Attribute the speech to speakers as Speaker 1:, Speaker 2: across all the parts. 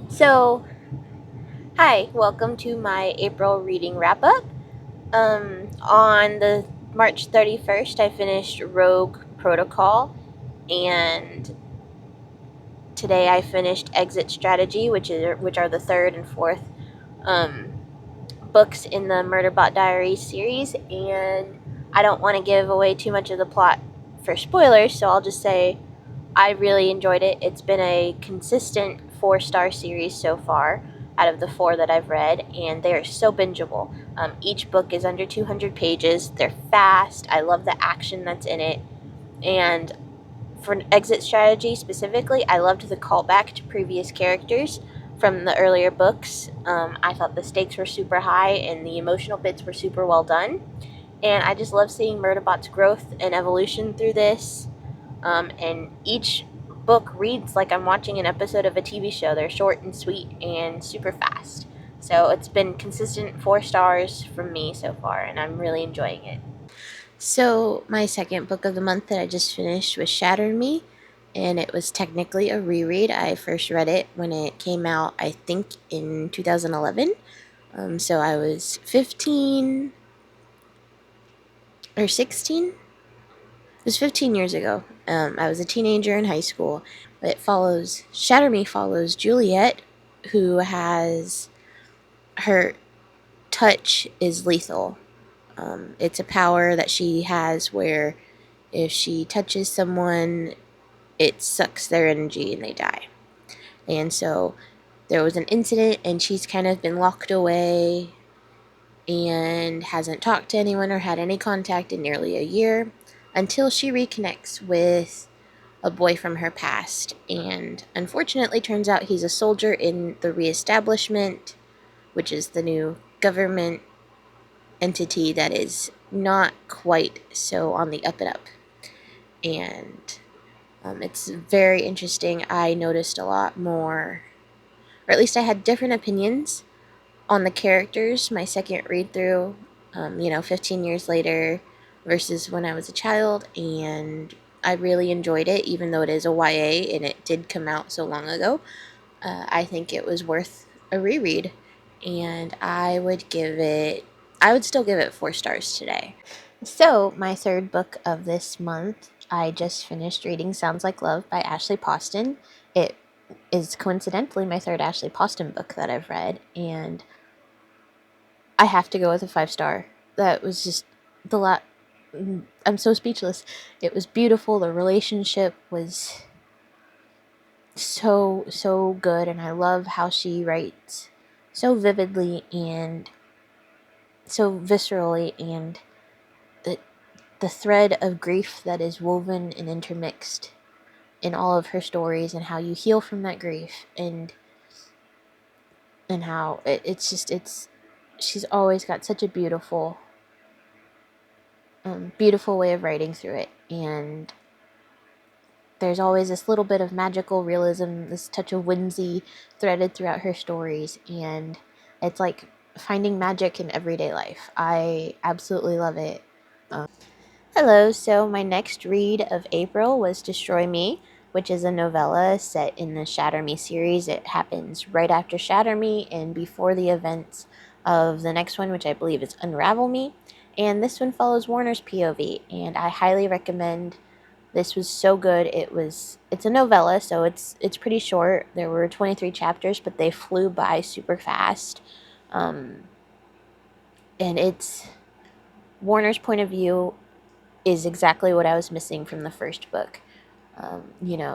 Speaker 1: So, hi, welcome to my April reading wrap up. On the March 31st, I finished Rogue Protocol, and today I finished Exit Strategy, which are the third and fourth um, books in the Murderbot Diaries series. And I don't want to give away too much of the plot for spoilers, so I'll just say I really enjoyed it. It's been a consistent 4-star series so far out of the four that I've read, and they are so bingeable. Each book is under 200 pages. They're fast. I love the action that's in it. And for Exit Strategy specifically, I loved the callback to previous characters from the earlier books. I thought the stakes were super high and the emotional bits were super well done. And I just love seeing Murderbot's growth and evolution through this. And each book reads like I'm watching an episode of a TV show. They're short and sweet and super fast. So it's been consistent 4 stars from me so far, and I'm really enjoying it. So, my second book of the month that I just finished was Shatter Me, and it was technically a reread. I first read it when it came out, I think, in 2011. So I was 15 or 16. It was 15 years ago. I was a teenager in high school. Shatter Me follows Juliet, who has her touch is lethal. It's a power that she has where if she touches someone, it sucks their energy and they die. And so there was an incident, and she's kind of been locked away and hasn't talked to anyone or had any contact in nearly a year until she reconnects with a boy from her past. And unfortunately, turns out he's a soldier in the Reestablishment, which is the new government entity that is not quite so on the up and up. And it's very interesting. I noticed a lot more, or at least I had different opinions on the characters my second read through, 15 years later versus when I was a child, and I really enjoyed it, even though it is a YA and it did come out so long ago. I think it was worth a reread, and I would still give it 4 stars today. So, my third book of this month, I just finished reading Sounds Like Love by Ashley Poston. It is coincidentally my third Ashley Poston book that I've read, and I have to go with a 5 star. That was just the lot. I'm so speechless. It was beautiful. The relationship was so good, and I love how she writes so vividly and so viscerally, and the the thread of grief that is woven and intermixed in all of her stories, and how you heal from that grief, and how it's she's always got such a beautiful way of writing through it. And there's always this little bit of magical realism, this touch of whimsy threaded throughout her stories, and it's like finding magic in everyday life. I absolutely love it. Hello, so my next read of April was Destroy Me, which is a novella set in the Shatter Me series. It happens right after Shatter Me and before the events of the next one, which I believe is Unravel Me. And this one follows Warner's POV, and I highly recommend. This was so good. It's a novella, so it's pretty short. There were 23 chapters, but they flew by super fast. Um, and it's Warner's point of view is exactly what I was missing from the first book.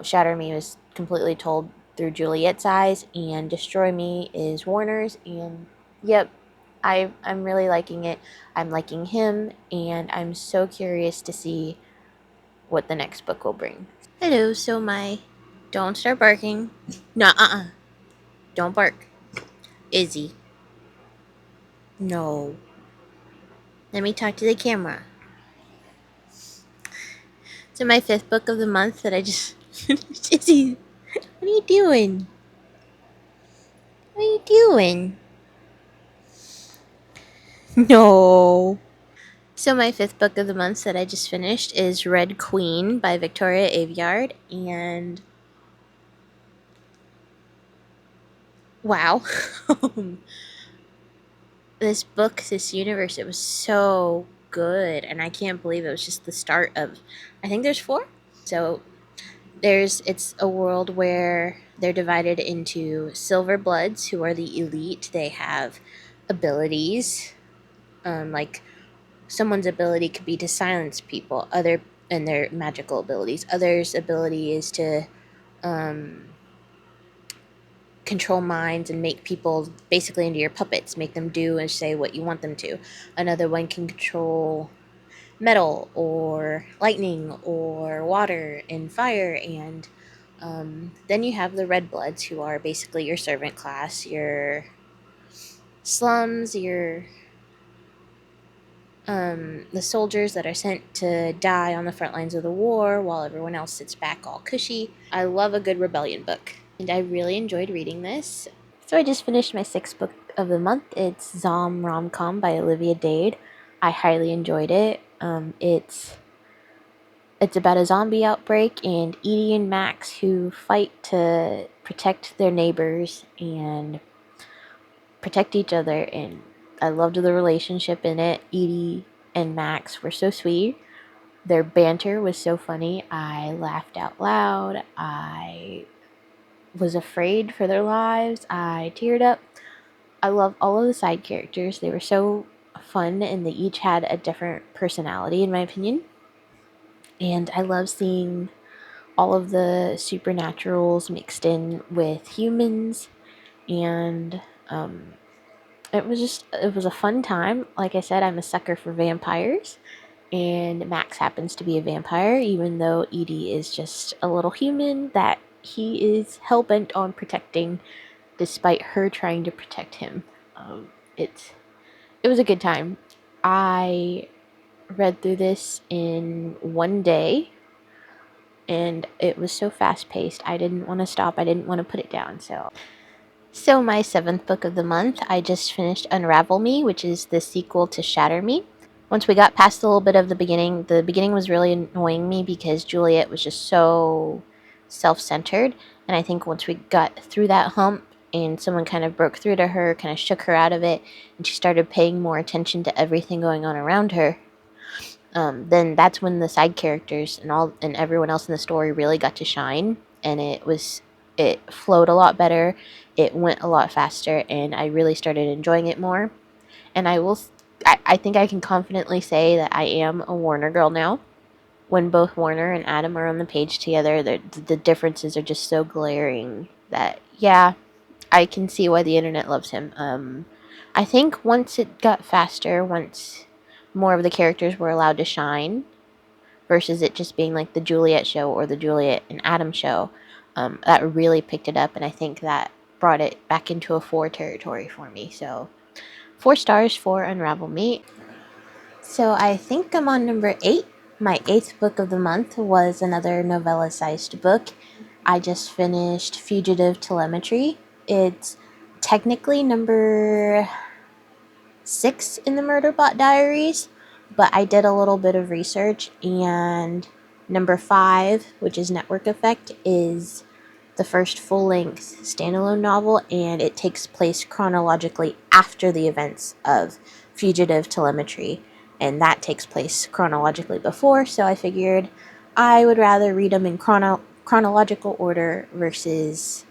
Speaker 1: Shatter Me was completely told through Juliet's eyes, and Destroy Me is Warner's. And yep, I'm really liking it. I'm liking him, and I'm so curious to see what the next book will bring. Hello, so my don't start barking. No, don't bark. Izzy. No. Let me talk to the camera. So my fifth book of the month that I just Izzy, what are you doing? What are you doing? No. So my fifth book of the month that I just finished is Red Queen by Victoria Aveyard, and wow. This book, this universe, it was so good, and I can't believe it was just the start of, I think there's four. So it's a world where they're divided into silver bloods, who are the elite. They have abilities, like someone's ability could be to silence people, other and their magical abilities. Others' ability is to um, control minds and make people basically into your puppets, make them do and say what you want them to. Another one can control metal or lightning or water and fire. And then you have the red bloods, who are basically your servant class, your slums, your the soldiers that are sent to die on the front lines of the war while everyone else sits back all cushy. I love a good rebellion book, and I really enjoyed reading this. So I just finished my sixth book of the month. It's Zom Rom-Com by Olivia Dade. I highly enjoyed it. It's about a zombie outbreak and Edie and Max, who fight to protect their neighbors and protect each other. And I loved the relationship in it. Edie and Max were so sweet. Their banter was so funny. I laughed out loud. I was afraid for their lives. I teared up. I love all of the side characters. They were so fun, and they each had a different personality, in my opinion. And I love seeing all of the supernaturals mixed in with humans. And it was a fun time. Like I said, I'm a sucker for vampires. And Max happens to be a vampire, even though Edie is just a little human that he is hell bent on protecting, despite her trying to protect him. It's it was a good time. I read through this in one day, and it was so fast paced. I didn't want to stop. I didn't want to put it down. So my seventh book of the month, I just finished Unravel Me, which is the sequel to Shatter Me. Once we got past a little bit of the beginning was really annoying me because Juliet was just so self-centered. And I think once we got through that hump and someone kind of broke through to her, kind of shook her out of it, and she started paying more attention to everything going on around her, then that's when the side characters and everyone else in the story really got to shine. And it flowed a lot better, it went a lot faster, and I really started enjoying it more. And I think I can confidently say that I am a Warner girl now. When both Warner and Adam are on the page together, the differences are just so glaring that, yeah, I can see why the internet loves him. I think once it got faster, once more of the characters were allowed to shine, versus it just being like the Juliet show or the Juliet and Adam show, that really picked it up, and I think that brought it back into a 4 territory for me. So 4 stars for Unravel Me. So I think I'm on number 8. My 8th book of the month was another novella-sized book. I just finished Fugitive Telemetry. It's technically number 6 in the Murderbot Diaries, but I did a little bit of research, and number 5, which is Network Effect, is the first full-length standalone novel, and it takes place chronologically after the events of Fugitive Telemetry, and that takes place chronologically before, so I figured I would rather read them in chronological order versus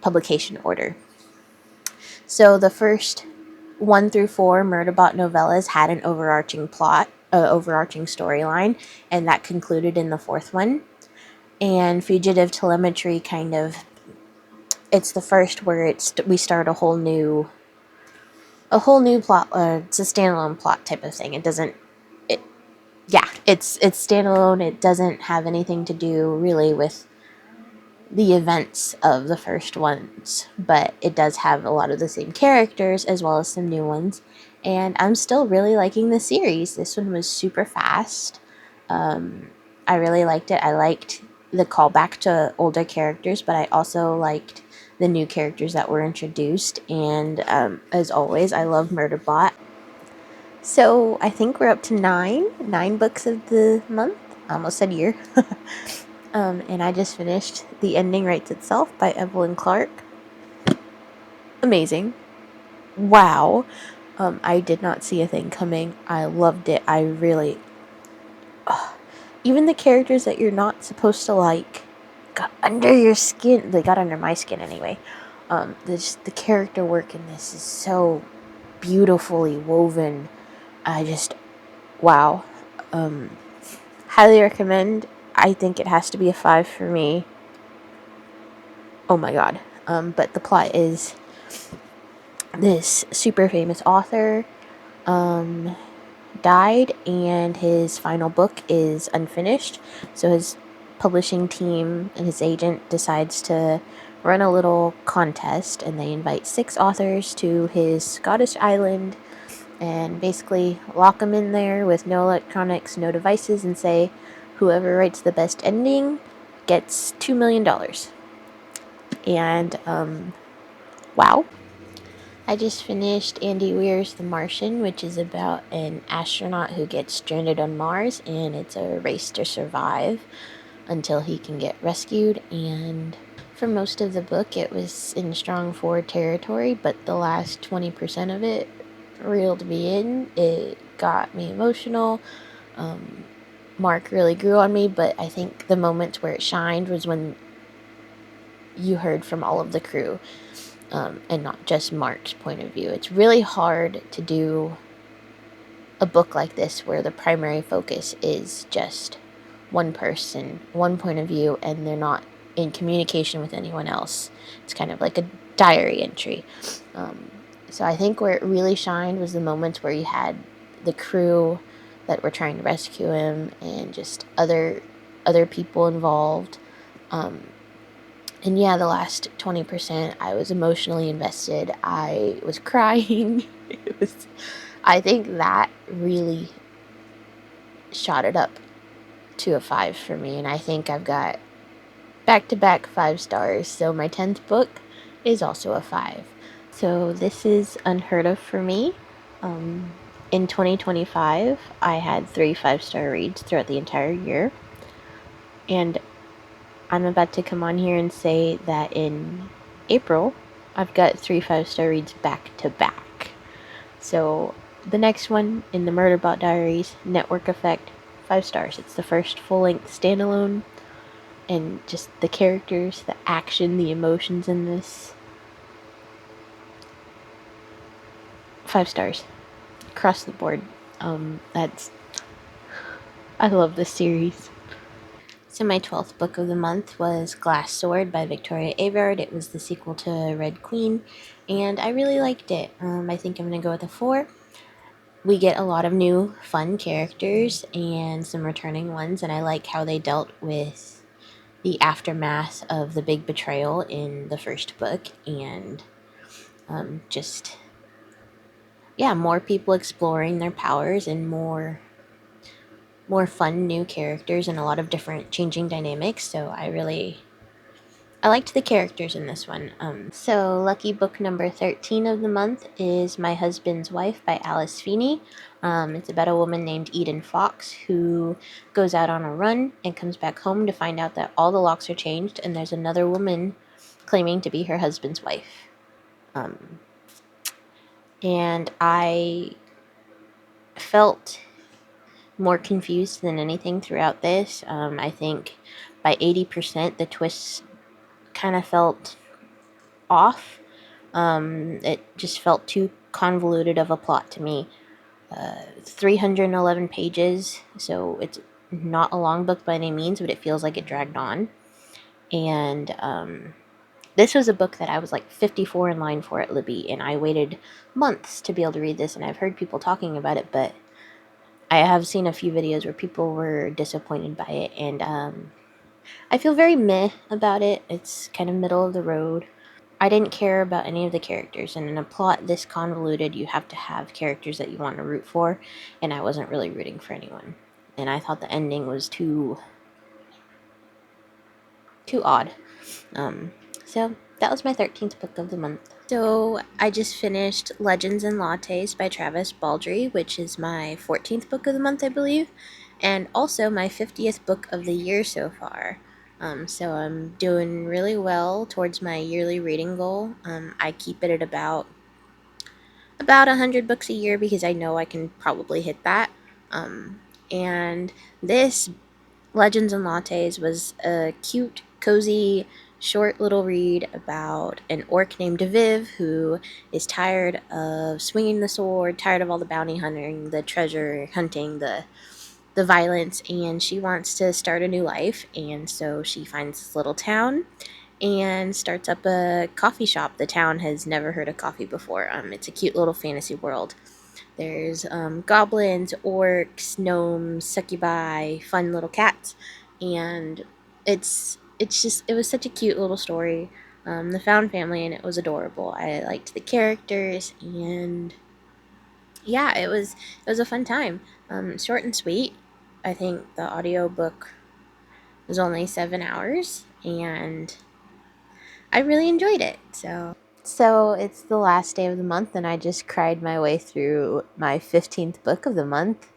Speaker 1: publication order. So the first 1 through 4 Murderbot novellas had an overarching plot, overarching storyline, and that concluded in the 4th one. And Fugitive Telemetry it's the first where we start a whole new plot. It's a standalone plot type of thing. It's standalone. It doesn't have anything to do really with the events of the first ones, but it does have a lot of the same characters as well as some new ones. And I'm still really liking the series. This one was super fast. I really liked it. I liked the callback to older characters, but I also liked the new characters that were introduced. And as always, I love Murderbot. So I think we're up to 9 books of the month. I almost said year. And I just finished The Ending Writes Itself by Evelyn Clark. amazing. Wow. I did not see a thing coming. I loved it. I really, even the characters that you're not supposed to like got under your skin. They got under my skin anyway. The character work in this is so beautifully woven. I just, wow. Highly recommend. I think it has to be a 5 for me. Oh my god. But the plot is this super famous author died, and his final book is unfinished. So his publishing team and his agent decides to run a little contest, and they invite 6 authors to his Scottish island and basically lock them in there with no electronics, no devices, and say whoever writes the best ending gets $2 million. And wow. I just finished Andy Weir's The Martian, which is about an astronaut who gets stranded on Mars, and it's a race to survive until he can get rescued. And for most of the book, it was in strong forward territory, but the last 20% of it reeled me in. It got me emotional. Mark really grew on me, but I think the moments where it shined was when you heard from all of the crew. And not just Mark's point of view. It's really hard to do a book like this where the primary focus is just one person, one point of view, and they're not in communication with anyone else. It's kind of like a diary entry. So I think where it really shined was the moments where you had the crew that were trying to rescue him and just other people involved. And yeah, the last 20%, I was emotionally invested. I was crying. I think that really shot it up to a 5 for me. And I think I've got back-to-back 5 stars. So my 10th book is also a 5. So this is unheard of for me. In 2025, I had 3 5-star reads throughout the entire year. And I'm about to come on here and say that in April, I've got 3 5-star reads back to back. So the next one in the Murderbot Diaries, Network Effect, 5 stars. It's the first full-length standalone, and just the characters, the action, the emotions in this, 5 stars across the board. I love this series. So my 12th book of the month was Glass Sword by Victoria Aveyard. It was the sequel to Red Queen, and I really liked it. I think I'm going to go with a 4. We get a lot of new fun characters and some returning ones, and I like how they dealt with the aftermath of the big betrayal in the first book, and just, yeah, more people exploring their powers and more fun new characters and a lot of different changing dynamics. So I liked the characters in this one. So lucky book number 13 of the month is My Husband's Wife by Alice Feeney. It's about a woman named Eden Fox who goes out on a run and comes back home to find out that all the locks are changed and there's another woman claiming to be her husband's wife. And I felt more confused than anything throughout this. I think by 80%, the twists kind of felt off. It just felt too convoluted of a plot to me. 311 pages, so it's not a long book by any means, but it feels like it dragged on. And this was a book that I was like 54 in line for at Libby, and I waited months to be able to read this, and I've heard people talking about it, but I have seen a few videos where people were disappointed by it, and I feel very meh about it. It's kind of middle of the road. I didn't care about any of the characters, and in a plot this convoluted, you have to have characters that you want to root for, and I wasn't really rooting for anyone. And I thought the ending was too odd. So that was my 13th book of the month. So I just finished Legends and Lattes by Travis Baldree, which is my 14th book of the month, I believe, and also my 50th book of the year so far. So I'm doing really well towards my yearly reading goal. I keep it at about 100 books a year because I know I can probably hit that. And this Legends and Lattes was a cute, cozy, short little read about an orc named Viv who is tired of swinging the sword, tired of all the bounty hunting, the treasure hunting, the violence, and she wants to start a new life. And so she finds this little town and starts up a coffee shop. The town has never heard of coffee before. It's a cute little fantasy world. There's goblins, orcs, gnomes, succubi, fun little cats, and it was such a cute little story. The found family and it was adorable. I liked the characters, and yeah, it was a fun time. Short and sweet. I think the audiobook was only 7 hours, and I really enjoyed it. So it's the last day of the month, and I just cried my way through my 15th book of the month.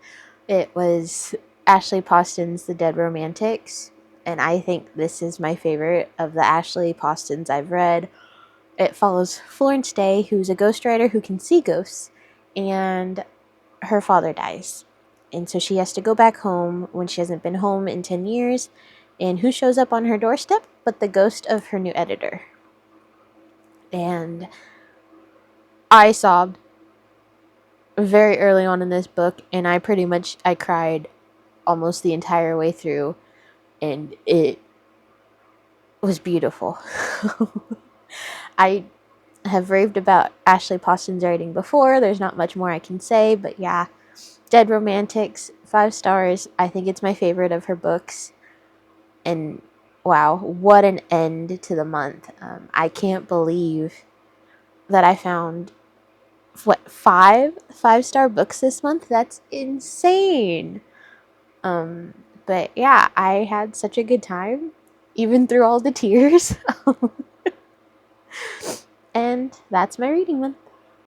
Speaker 1: It was Ashley Poston's The Dead Romantics, and I think this is my favorite of the Ashley Postons I've read. It follows Florence Day, who's a ghostwriter who can see ghosts, and her father dies. And so she has to go back home when she hasn't been home in 10 years. And who shows up on her doorstep but the ghost of her new editor? And I sobbed very early on in this book, and I cried almost the entire way through, and it was beautiful. I have raved about Ashley Poston's writing before. There's not much more I can say, but yeah, Dead Romantics, 5 stars. I think it's my favorite of her books, and wow, what an end to the month. I can't believe that I found five-star books this month. That's insane. Um, but yeah, I had such a good time, even through all the tears. And that's my reading month.